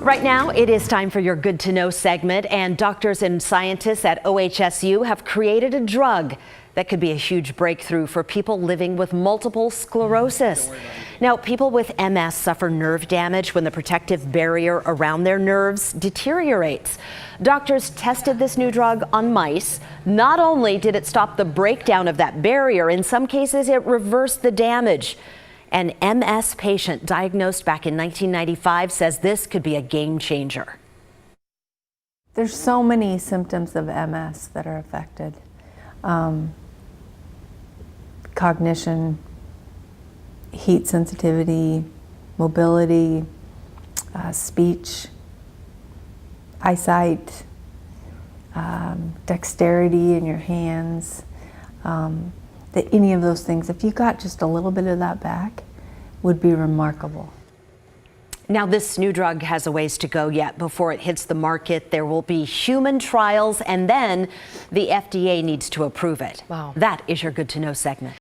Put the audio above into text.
Right now, it is time for your Good to Know segment, and doctors and scientists at OHSU have created a drug that could be a huge breakthrough for people living with multiple sclerosis. Now, people with MS suffer nerve damage when the protective barrier around their nerves deteriorates. Doctors tested this new drug on mice. Not only did it stop the breakdown of that barrier, in some cases it reversed the damage. An MS patient diagnosed back in 1995 says this could be a game changer. There's so many symptoms of MS that are affected. Cognition, heat sensitivity, mobility, speech, eyesight, dexterity in your hands. Any of those things, if you got just a little bit of that back, would be remarkable. Now, this new drug has a ways to go yet before it hits the market. There will be human trials, and then the FDA needs to approve it. Wow. That is your Good to Know segment.